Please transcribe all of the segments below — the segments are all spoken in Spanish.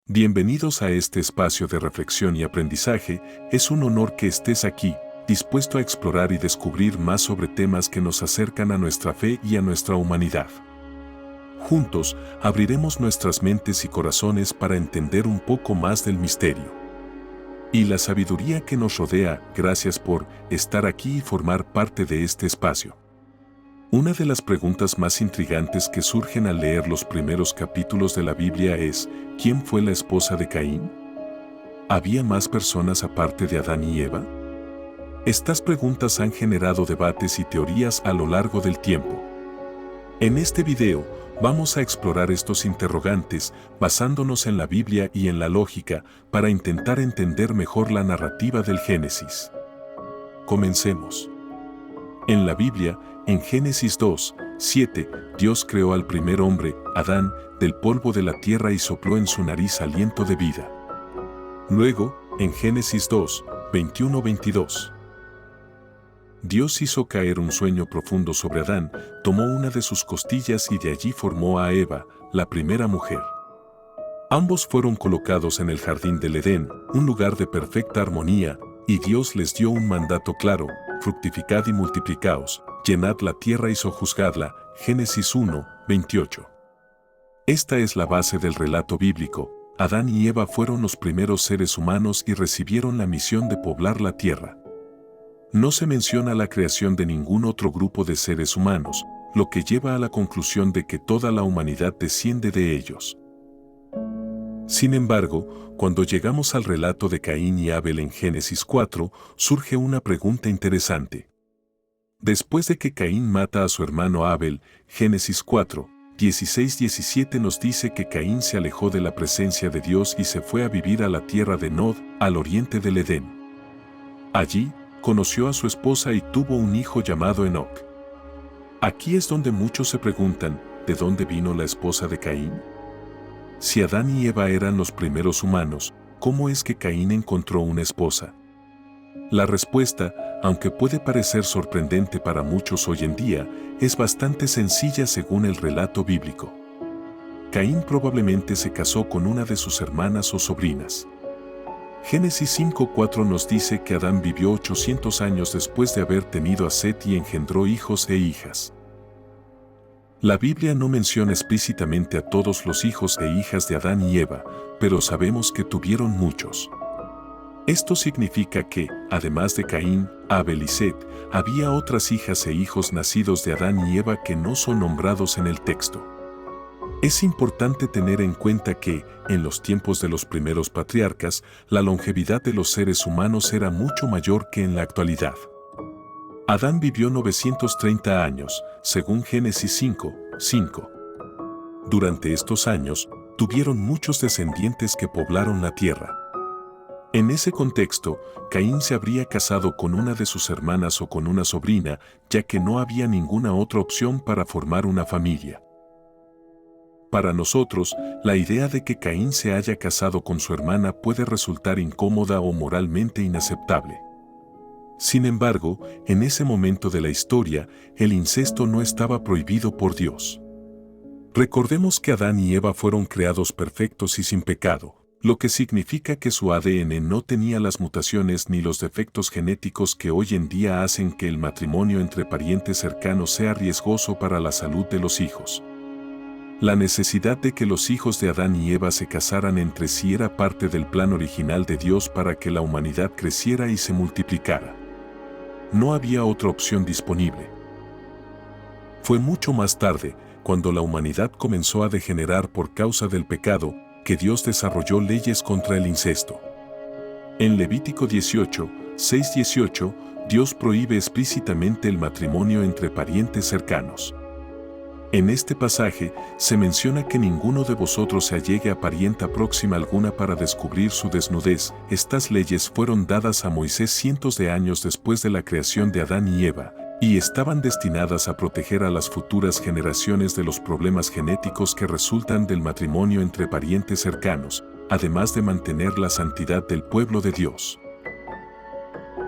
Bienvenidos a este espacio de reflexión y aprendizaje. Es un honor que estés aquí, dispuesto a explorar y descubrir más sobre temas que nos acercan a nuestra fe y a nuestra humanidad. Juntos, abriremos nuestras mentes y corazones para entender un poco más del misterio y la sabiduría que nos rodea. Gracias por estar aquí y formar parte de este espacio. Una de las preguntas más intrigantes que surgen al leer los primeros capítulos de la Biblia es: ¿quién fue la esposa de Caín? ¿Había más personas aparte de Adán y Eva? Estas preguntas han generado debates y teorías a lo largo del tiempo. En este video, vamos a explorar estos interrogantes basándonos en la Biblia y en la lógica para intentar entender mejor la narrativa del Génesis. Comencemos. En la Biblia, en Génesis 2:7, Dios creó al primer hombre, Adán, del polvo de la tierra y sopló en su nariz aliento de vida. Luego, en Génesis 2:21-22, Dios hizo caer un sueño profundo sobre Adán, tomó una de sus costillas y de allí formó a Eva, la primera mujer. Ambos fueron colocados en el jardín del Edén, un lugar de perfecta armonía, y Dios les dio un mandato claro: fructificad y multiplicaos, llenad la tierra y sojuzgadla. Génesis 1:28. Esta es la base del relato bíblico. Adán y Eva fueron los primeros seres humanos y recibieron la misión de poblar la tierra. No se menciona la creación de ningún otro grupo de seres humanos, lo que lleva a la conclusión de que toda la humanidad desciende de ellos. Sin embargo, cuando llegamos al relato de Caín y Abel en Génesis 4, surge una pregunta interesante. Después de que Caín mata a su hermano Abel, Génesis 4:16-17 nos dice que Caín se alejó de la presencia de Dios y se fue a vivir a la tierra de Nod, al oriente del Edén. Allí, conoció a su esposa y tuvo un hijo llamado Enoc. Aquí es donde muchos se preguntan: ¿de dónde vino la esposa de Caín? Si Adán y Eva eran los primeros humanos, ¿cómo es que Caín encontró una esposa? La respuesta, aunque puede parecer sorprendente para muchos hoy en día, es bastante sencilla según el relato bíblico. Caín probablemente se casó con una de sus hermanas o sobrinas. Génesis 5:4 nos dice que Adán vivió 800 años después de haber tenido a Set y engendró hijos e hijas. La Biblia no menciona explícitamente a todos los hijos e hijas de Adán y Eva, pero sabemos que tuvieron muchos. Esto significa que, además de Caín, Abel y Set, había otras hijas e hijos nacidos de Adán y Eva que no son nombrados en el texto. Es importante tener en cuenta que, en los tiempos de los primeros patriarcas, la longevidad de los seres humanos era mucho mayor que en la actualidad. Adán vivió 930 años, según Génesis 5:5. Durante estos años, tuvieron muchos descendientes que poblaron la tierra. En ese contexto, Caín se habría casado con una de sus hermanas o con una sobrina, ya que no había ninguna otra opción para formar una familia. Para nosotros, la idea de que Caín se haya casado con su hermana puede resultar incómoda o moralmente inaceptable. Sin embargo, en ese momento de la historia, el incesto no estaba prohibido por Dios. Recordemos que Adán y Eva fueron creados perfectos y sin pecado, lo que significa que su ADN no tenía las mutaciones ni los defectos genéticos que hoy en día hacen que el matrimonio entre parientes cercanos sea riesgoso para la salud de los hijos. La necesidad de que los hijos de Adán y Eva se casaran entre sí era parte del plan original de Dios para que la humanidad creciera y se multiplicara. No había otra opción disponible. Fue mucho más tarde, cuando la humanidad comenzó a degenerar por causa del pecado, que Dios desarrolló leyes contra el incesto. En Levítico 18:6-18, Dios prohíbe explícitamente el matrimonio entre parientes cercanos. En este pasaje, se menciona que ninguno de vosotros se allegue a parienta próxima alguna para descubrir su desnudez. Estas leyes fueron dadas a Moisés cientos de años después de la creación de Adán y Eva, y estaban destinadas a proteger a las futuras generaciones de los problemas genéticos que resultan del matrimonio entre parientes cercanos, además de mantener la santidad del pueblo de Dios.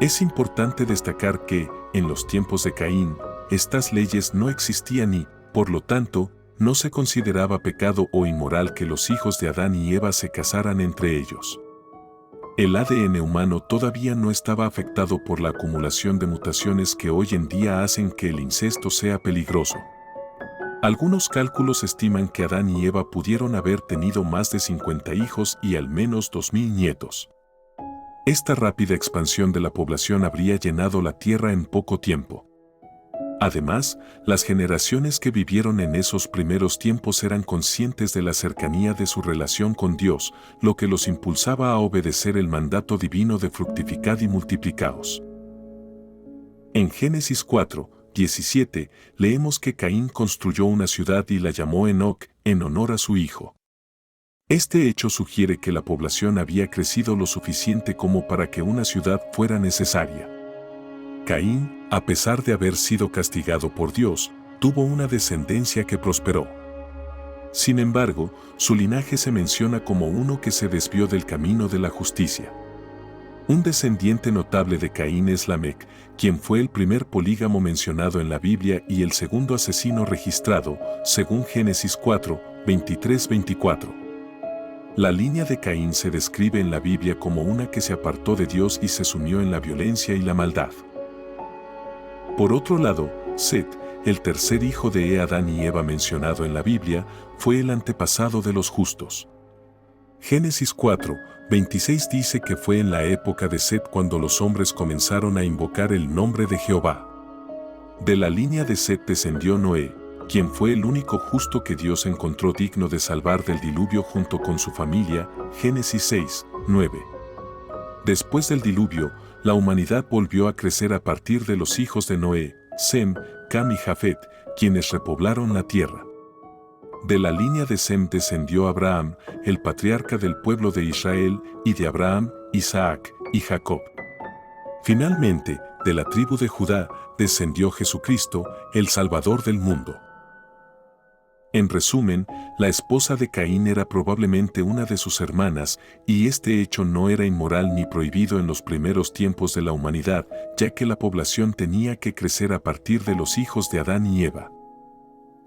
Es importante destacar que, en los tiempos de Caín, estas leyes no existían y, por lo tanto, no se consideraba pecado o inmoral que los hijos de Adán y Eva se casaran entre ellos. El ADN humano todavía no estaba afectado por la acumulación de mutaciones que hoy en día hacen que el incesto sea peligroso. Algunos cálculos estiman que Adán y Eva pudieron haber tenido más de 50 hijos y al menos 2000 nietos. Esta rápida expansión de la población habría llenado la Tierra en poco tiempo. Además, las generaciones que vivieron en esos primeros tiempos eran conscientes de la cercanía de su relación con Dios, lo que los impulsaba a obedecer el mandato divino de fructificad y multiplicaos. En Génesis 4:17, leemos que Caín construyó una ciudad y la llamó Enoc, en honor a su hijo. Este hecho sugiere que la población había crecido lo suficiente como para que una ciudad fuera necesaria. Caín, a pesar de haber sido castigado por Dios, tuvo una descendencia que prosperó. Sin embargo, su linaje se menciona como uno que se desvió del camino de la justicia. Un descendiente notable de Caín es Lamec, quien fue el primer polígamo mencionado en la Biblia y el segundo asesino registrado, según Génesis 4:23-24. La línea de Caín se describe en la Biblia como una que se apartó de Dios y se sumió en la violencia y la maldad. Por otro lado, Set, el tercer hijo de Adán y Eva mencionado en la Biblia, fue el antepasado de los justos. Génesis 4:26 dice que fue en la época de Set cuando los hombres comenzaron a invocar el nombre de Jehová. De la línea de Set descendió Noé, quien fue el único justo que Dios encontró digno de salvar del diluvio junto con su familia, Génesis 6:9. Después del diluvio, la humanidad volvió a crecer a partir de los hijos de Noé, Sem, Cam y Jafet, quienes repoblaron la tierra. De la línea de Sem descendió Abraham, el patriarca del pueblo de Israel, y de Abraham, Isaac y Jacob. Finalmente, de la tribu de Judá descendió Jesucristo, el Salvador del mundo. En resumen, la esposa de Caín era probablemente una de sus hermanas, y este hecho no era inmoral ni prohibido en los primeros tiempos de la humanidad, ya que la población tenía que crecer a partir de los hijos de Adán y Eva.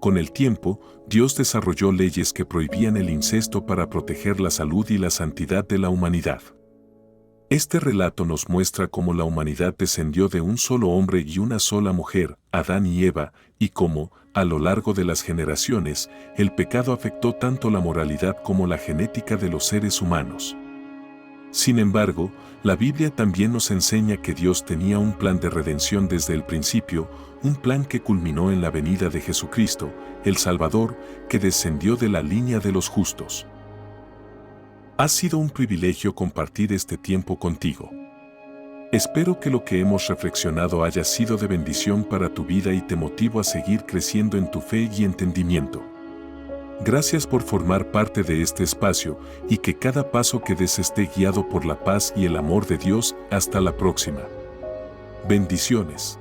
Con el tiempo, Dios desarrolló leyes que prohibían el incesto para proteger la salud y la santidad de la humanidad. Este relato nos muestra cómo la humanidad descendió de un solo hombre y una sola mujer, Adán y Eva, y cómo, a lo largo de las generaciones, el pecado afectó tanto la moralidad como la genética de los seres humanos. Sin embargo, la Biblia también nos enseña que Dios tenía un plan de redención desde el principio, un plan que culminó en la venida de Jesucristo, el Salvador, que descendió de la línea de los justos. Ha sido un privilegio compartir este tiempo contigo. Espero que lo que hemos reflexionado haya sido de bendición para tu vida y te motivo a seguir creciendo en tu fe y entendimiento. Gracias por formar parte de este espacio y que cada paso que des esté guiado por la paz y el amor de Dios. Hasta la próxima. Bendiciones.